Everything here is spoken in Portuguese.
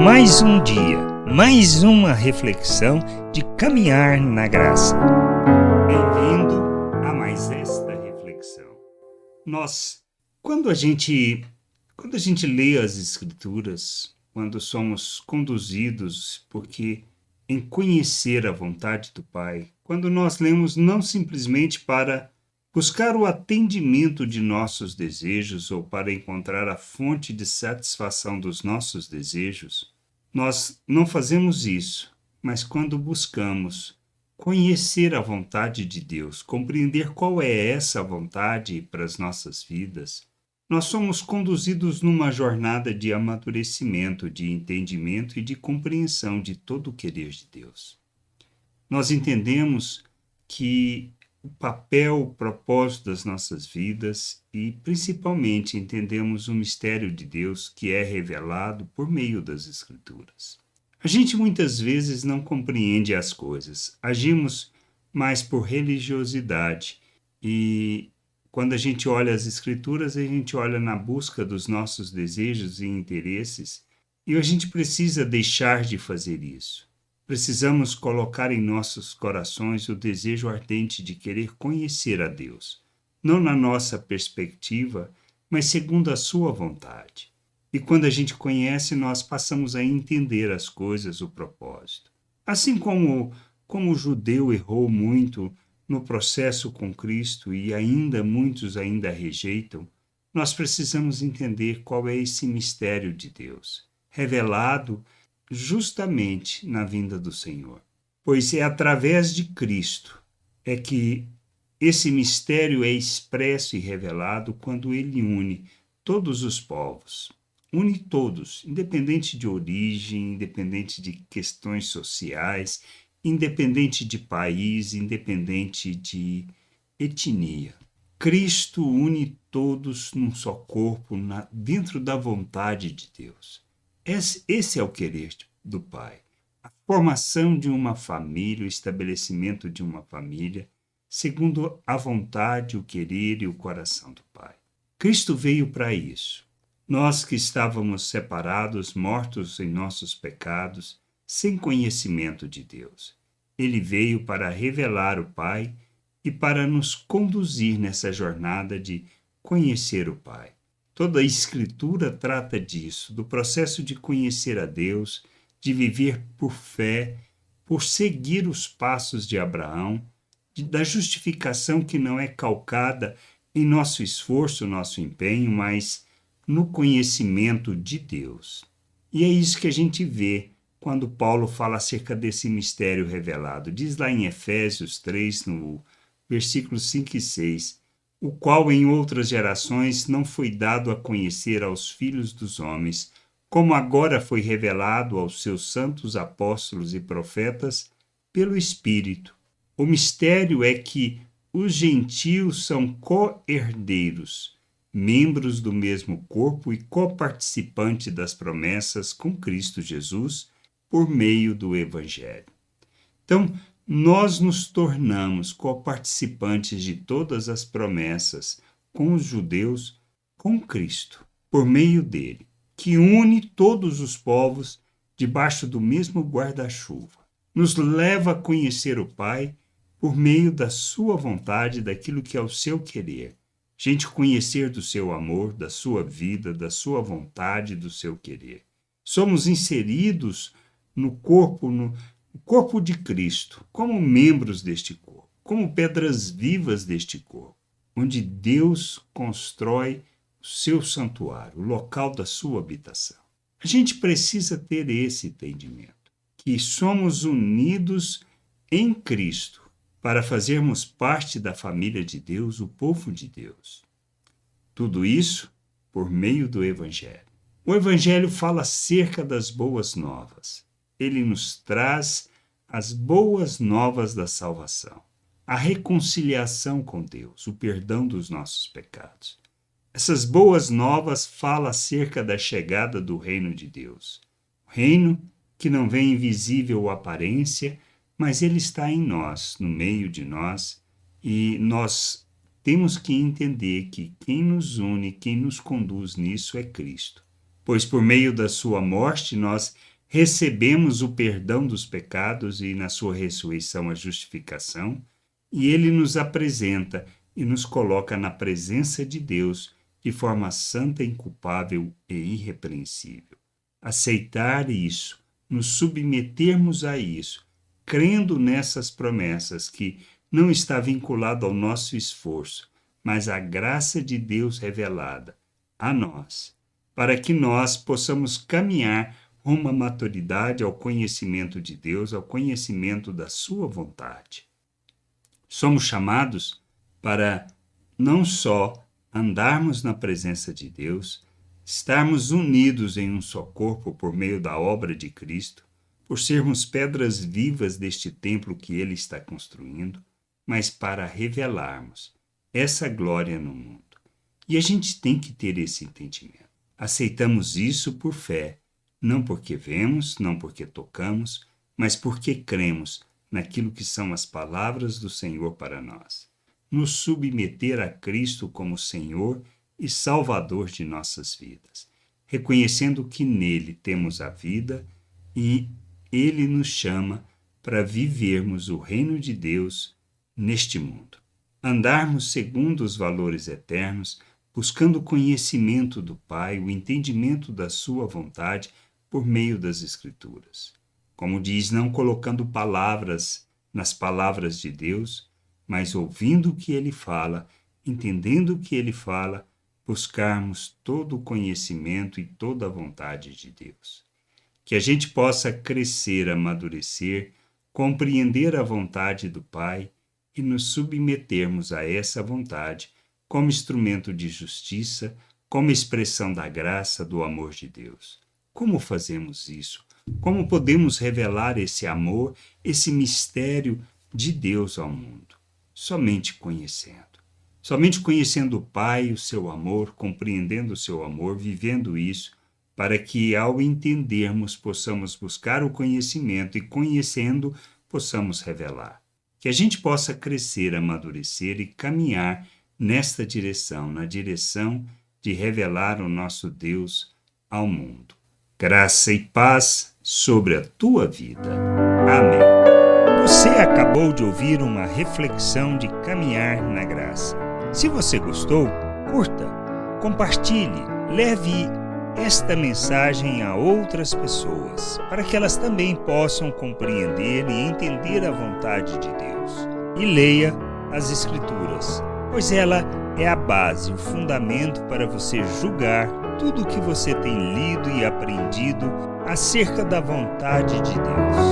Mais um dia, mais uma reflexão de caminhar na graça. Bem-vindo a mais esta reflexão. Quando a gente lê as Escrituras, quando somos conduzidos porque em conhecer a vontade do Pai, quando nós lemos não simplesmente para buscar o atendimento de nossos desejos ou para encontrar a fonte de satisfação dos nossos desejos, nós não fazemos isso, mas quando buscamos conhecer a vontade de Deus, compreender qual é essa vontade para as nossas vidas, nós somos conduzidos numa jornada de amadurecimento, de entendimento e de compreensão de todo o querer de Deus. Nós entendemos que o papel, o propósito das nossas vidas e, principalmente, entendemos o mistério de Deus que é revelado por meio das Escrituras. A gente muitas vezes não compreende as coisas, agimos mais por religiosidade e quando a gente olha as Escrituras, a gente olha na busca dos nossos desejos e interesses e a gente precisa deixar de fazer isso. Precisamos colocar em nossos corações o desejo ardente de querer conhecer a Deus, não na nossa perspectiva, mas segundo a sua vontade. E quando a gente conhece, nós passamos a entender as coisas, o propósito. Assim como o judeu errou muito no processo com Cristo e muitos ainda rejeitam, nós precisamos entender qual é esse mistério de Deus, revelado justamente na vinda do Senhor. Pois é através de Cristo é que esse mistério é expresso e revelado quando ele une todos os povos. Une todos, independente de origem, independente de questões sociais, independente de país, independente de etnia. Cristo une todos num só corpo, dentro da vontade de Deus. Esse é o querer do Pai. A formação de uma família, o estabelecimento de uma família, segundo a vontade, o querer e o coração do Pai. Cristo veio para isso. Nós que estávamos separados, mortos em nossos pecados, sem conhecimento de Deus. Ele veio para revelar o Pai e para nos conduzir nessa jornada de conhecer o Pai. Toda a Escritura trata disso, do processo de conhecer a Deus, de viver por fé, por seguir os passos de Abraão, da justificação que não é calcada em nosso esforço, nosso empenho, mas no conhecimento de Deus. E é isso que a gente vê quando Paulo fala acerca desse mistério revelado. Diz lá em Efésios 3, no versículos 5 e 6, o qual em outras gerações não foi dado a conhecer aos filhos dos homens, como agora foi revelado aos seus santos apóstolos e profetas pelo Espírito. O mistério é que os gentios são co-herdeiros, membros do mesmo corpo e coparticipantes das promessas com Cristo Jesus por meio do Evangelho. Então, nós nos tornamos coparticipantes de todas as promessas com os judeus, com Cristo, por meio dele, que une todos os povos debaixo do mesmo guarda-chuva. Nos leva a conhecer o Pai por meio da sua vontade, daquilo que é o seu querer. Gente, conhecer do seu amor, da sua vida, da sua vontade, do seu querer. Somos inseridos no corpo de Cristo, como membros deste corpo, como pedras vivas deste corpo, onde Deus constrói o seu santuário, o local da sua habitação. A gente precisa ter esse entendimento, que somos unidos em Cristo para fazermos parte da família de Deus, o povo de Deus. Tudo isso por meio do Evangelho. O Evangelho fala acerca das boas novas. Ele nos traz as boas novas da salvação, a reconciliação com Deus, o perdão dos nossos pecados. Essas boas novas falam acerca da chegada do reino de Deus. O reino que não vem invisível ou aparência, mas ele está em nós, no meio de nós, e nós temos que entender que quem nos une, quem nos conduz nisso é Cristo. pois por meio da sua morte nós recebemos o perdão dos pecados e na sua ressurreição a justificação, e ele nos apresenta e nos coloca na presença de Deus de forma santa, inculpável e irrepreensível. Aceitar isso, nos submetermos a isso, crendo nessas promessas que não está vinculado ao nosso esforço, mas à graça de Deus revelada a nós, para que nós possamos caminhar rumo à maturidade, ao conhecimento de Deus, ao conhecimento da sua vontade. Somos chamados para não só andarmos na presença de Deus, estarmos unidos em um só corpo por meio da obra de Cristo, por sermos pedras vivas deste templo que Ele está construindo, mas para revelarmos essa glória no mundo. E a gente tem que ter esse entendimento. Aceitamos isso por fé, não porque vemos, não porque tocamos, mas porque cremos naquilo que são as palavras do Senhor para nós. Nos submeter a Cristo como Senhor e Salvador de nossas vidas, reconhecendo que nele temos a vida e ele nos chama para vivermos o reino de Deus neste mundo. Andarmos segundo os valores eternos, buscando o conhecimento do Pai, o entendimento da sua vontade por meio das Escrituras. Como diz, não colocando palavras nas palavras de Deus, mas ouvindo o que Ele fala, entendendo o que Ele fala, buscarmos todo o conhecimento e toda a vontade de Deus. Que a gente possa crescer, amadurecer, compreender a vontade do Pai e nos submetermos a essa vontade como instrumento de justiça, como expressão da graça, do amor de Deus. Como fazemos isso? Como podemos revelar esse amor, esse mistério de Deus ao mundo? Somente conhecendo. Somente conhecendo o Pai, o seu amor, compreendendo o seu amor, vivendo isso, para que ao entendermos possamos buscar o conhecimento e conhecendo possamos revelar. Que a gente possa crescer, amadurecer e caminhar nesta direção, na direção de revelar o nosso Deus ao mundo. Graça e paz sobre a tua vida. Amém. Você acabou de ouvir uma reflexão de caminhar na graça. Se você gostou, curta, compartilhe, leve esta mensagem a outras pessoas, para que elas também possam compreender e entender a vontade de Deus. E leia as Escrituras, pois ela é a base, o fundamento para você julgar tudo o que você tem lido e aprendido acerca da vontade de Deus.